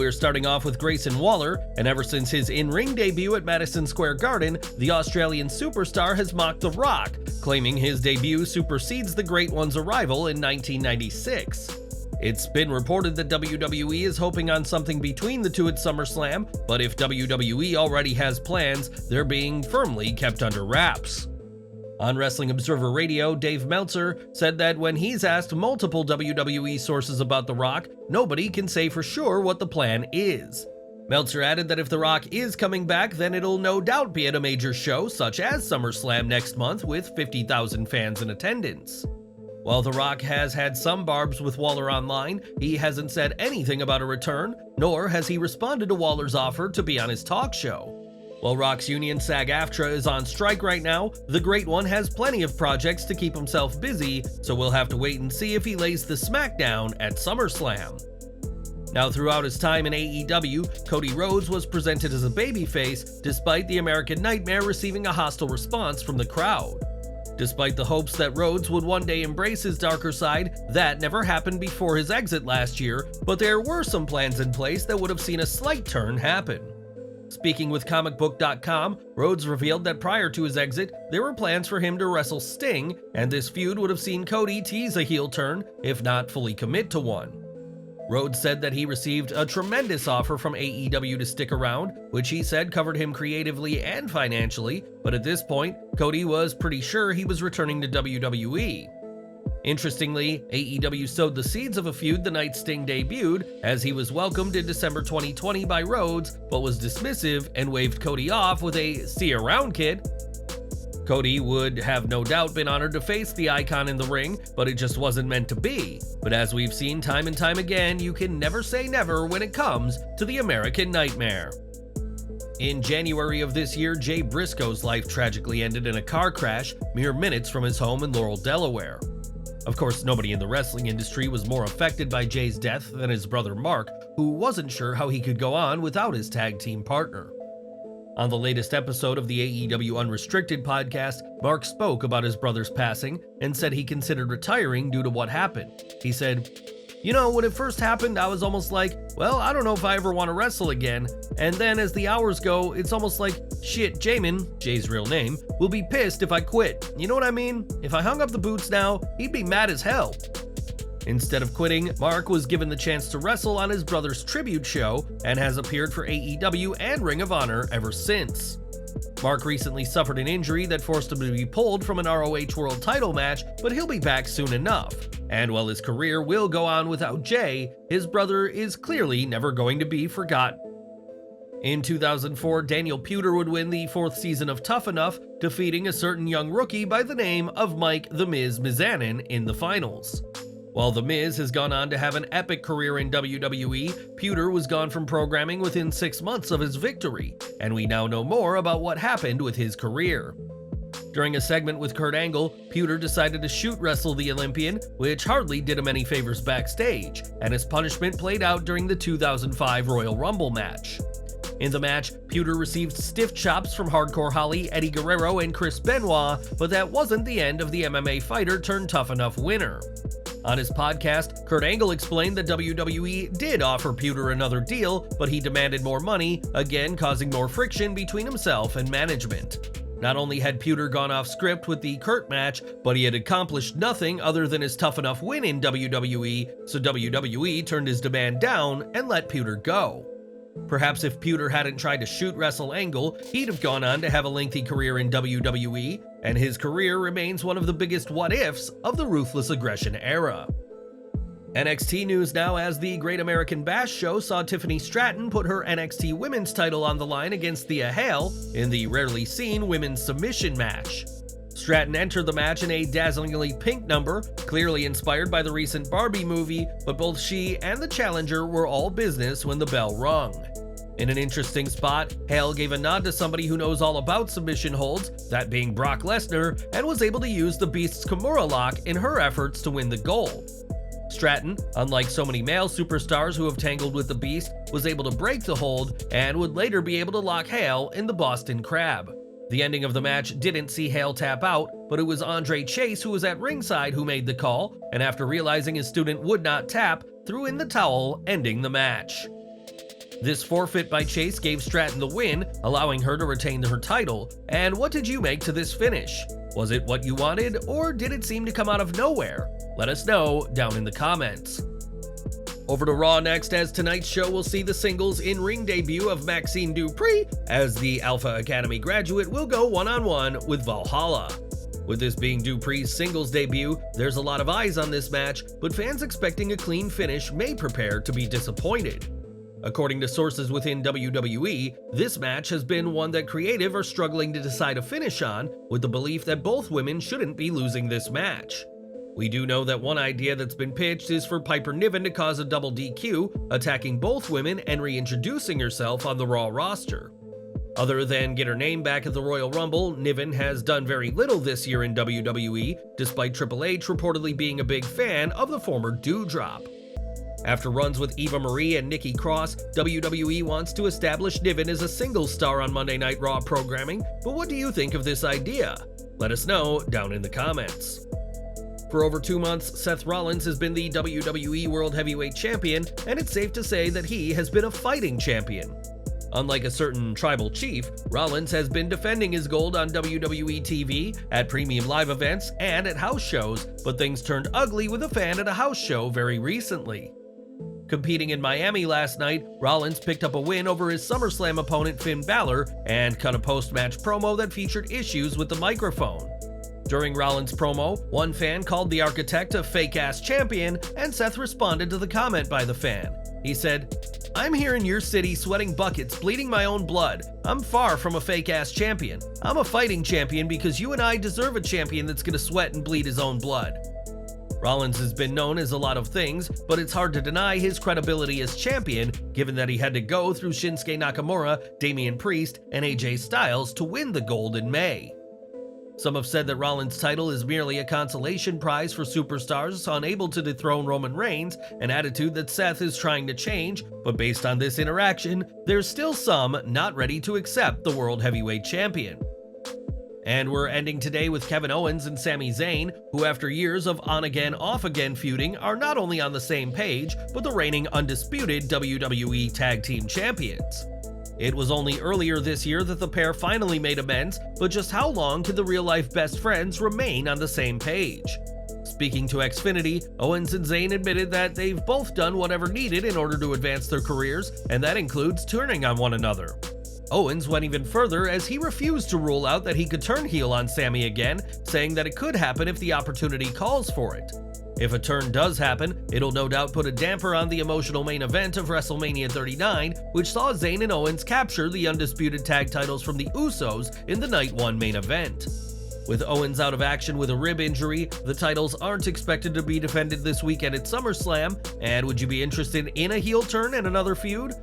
we're starting off with Grayson Waller, and ever since his in-ring debut at Madison Square Garden, the Australian superstar has mocked The Rock, claiming his debut supersedes the Great One's arrival in 1996. It's been reported that WWE is hoping on something between the two at SummerSlam, but if WWE already has plans, they're being firmly kept under wraps. On Wrestling Observer Radio, Dave Meltzer said that when he's asked multiple WWE sources about The Rock, nobody can say for sure what the plan is. Meltzer added that if The Rock is coming back, then it'll no doubt be at a major show such as SummerSlam next month with 50,000 fans in attendance. While The Rock has had some barbs with Waller online, he hasn't said anything about a return, nor has he responded to Waller's offer to be on his talk show. While Rock's union SAG-AFTRA is on strike right now, the Great One has plenty of projects to keep himself busy, so we'll have to wait and see if he lays the smackdown at SummerSlam. Now, throughout his time in AEW, Cody Rhodes was presented as a babyface, despite the American Nightmare receiving a hostile response from the crowd. Despite the hopes that Rhodes would one day embrace his darker side, that never happened before his exit last year, but there were some plans in place that would have seen a slight turn happen. Speaking with comicbook.com, Rhodes revealed that prior to his exit, there were plans for him to wrestle Sting, and this feud would have seen Cody tease a heel turn, if not fully commit to one. Rhodes said that he received a tremendous offer from AEW to stick around, which he said covered him creatively and financially, but at this point, Cody was pretty sure he was returning to WWE. Interestingly, AEW sowed the seeds of a feud the night Sting debuted, as he was welcomed in December 2020 by Rhodes, but was dismissive and waved Cody off with a "see you around, kid." Cody would have no doubt been honored to face the icon in the ring, but it just wasn't meant to be. But as we've seen time and time again, you can never say never when it comes to the American Nightmare. In January of this year, Jay Briscoe's life tragically ended in a car crash mere minutes from his home in Laurel, Delaware. Of course, nobody in the wrestling industry was more affected by Jay's death than his brother Mark, who wasn't sure how he could go on without his tag team partner. On the latest episode of the AEW Unrestricted podcast, Mark spoke about his brother's passing and said he considered retiring due to what happened. He said, "You know, when it first happened, I was almost like, well, I don't know if I ever want to wrestle again. And then as the hours go, it's almost like, shit, Jamin, Jay's real name, will be pissed if I quit. You know what I mean? If I hung up the boots now, he'd be mad as hell." Instead of quitting, Mark was given the chance to wrestle on his brother's tribute show and has appeared for AEW and Ring of Honor ever since. Mark recently suffered an injury that forced him to be pulled from an ROH World title match, but he'll be back soon enough. And while his career will go on without Jay, his brother is clearly never going to be forgotten. In 2004, Daniel Puder would win the 4th season of Tough Enough, defeating a certain young rookie by the name of Mike "The Miz" Mizanin in the finals. While The Miz has gone on to have an epic career in WWE, Puder was gone from programming within 6 months of his victory, and we now know more about what happened with his career. During a segment with Kurt Angle, Puder decided to shoot wrestle the Olympian, which hardly did him any favors backstage, and his punishment played out during the 2005 Royal Rumble match. In the match, Puder received stiff chops from Hardcore Holly, Eddie Guerrero, and Chris Benoit, but that wasn't the end of the MMA fighter turned Tough Enough winner. On his podcast, Kurt Angle explained that WWE did offer Puder another deal, but he demanded more money, again causing more friction between himself and management. Not only had Puder gone off script with the Kurt match, but he had accomplished nothing other than his Tough Enough win in WWE, so WWE turned his demand down and let Puder go. Perhaps if Puder hadn't tried to shoot wrestle Angle, he'd have gone on to have a lengthy career in WWE, and his career remains one of the biggest what-ifs of the Ruthless Aggression era. NXT news now, as the Great American Bash show saw Tiffany Stratton put her NXT Women's title on the line against Thea Hale in the rarely seen women's submission match. Stratton entered the match in a dazzlingly pink number, clearly inspired by the recent Barbie movie, but both she and the challenger were all business when the bell rung. In an interesting spot, Hale gave a nod to somebody who knows all about submission holds, that being Brock Lesnar, and was able to use the Beast's Kimura lock in her efforts to win the gold. Stratton, unlike so many male superstars who have tangled with the Beast, was able to break the hold and would later be able to lock Hale in the Boston Crab. The ending of the match didn't see Hale tap out, but it was Andre Chase who was at ringside who made the call, and after realizing his student would not tap, threw in the towel, ending the match. This forfeit by Chase gave Stratton the win, allowing her to retain her title. And what did you make to this finish? Was it what you wanted, or did it seem to come out of nowhere? Let us know down in the comments. Over to Raw next, as tonight's show will see the singles in-ring debut of Maxx Dupree, as the Alpha Academy graduate will go one-on-one with Valhalla. With this being Dupree's singles debut, there's a lot of eyes on this match, but fans expecting a clean finish may prepare to be disappointed. According to sources within WWE, this match has been one that creative are struggling to decide a finish on, with the belief that both women shouldn't be losing this match. We do know that one idea that's been pitched is for Piper Niven to cause a double DQ, attacking both women and reintroducing herself on the Raw roster. Other than get her name back at the Royal Rumble, Niven has done very little this year in WWE, despite Triple H reportedly being a big fan of the former Doudrop. After runs with Eva Marie and Nikki Cross, WWE wants to establish Niven as a singles star on Monday Night Raw programming, but what do you think of this idea? Let us know down in the comments. For over 2 months, Seth Rollins has been the WWE World Heavyweight Champion, and it's safe to say that he has been a fighting champion. Unlike a certain tribal chief, Rollins has been defending his gold on WWE TV, at premium live events, and at house shows, but things turned ugly with a fan at a house show very recently. Competing in Miami last night, Rollins picked up a win over his SummerSlam opponent Finn Balor and cut a post-match promo that featured issues with the microphone. During Rollins' promo, one fan called the Architect a fake-ass champion, and Seth responded to the comment by the fan. He said, "I'm here in your city sweating buckets, bleeding my own blood. I'm far from a fake-ass champion. I'm a fighting champion because you and I deserve a champion that's gonna sweat and bleed his own blood." Rollins has been known as a lot of things, but it's hard to deny his credibility as champion, given that he had to go through Shinsuke Nakamura, Damian Priest, and AJ Styles to win the gold in May. Some have said that Rollins' title is merely a consolation prize for superstars unable to dethrone Roman Reigns, an attitude that Seth is trying to change, but based on this interaction, there's still some not ready to accept the World Heavyweight Champion. And we're ending today with Kevin Owens and Sami Zayn, who after years of on-again, off-again feuding are not only on the same page, but the reigning undisputed WWE Tag Team Champions. It was only earlier this year that the pair finally made amends, but just how long can the real-life best friends remain on the same page? Speaking to Xfinity, Owens and Zayn admitted that they've both done whatever needed in order to advance their careers, and that includes turning on one another. Owens went even further as he refused to rule out that he could turn heel on Sami again, saying that it could happen if the opportunity calls for it. If a turn does happen, it'll no doubt put a damper on the emotional main event of WrestleMania 39, which saw Zayn and Owens capture the undisputed tag titles from the Usos in the Night 1 main event. With Owens out of action with a rib injury, the titles aren't expected to be defended this weekend at SummerSlam, and would you be interested in a heel turn and another feud?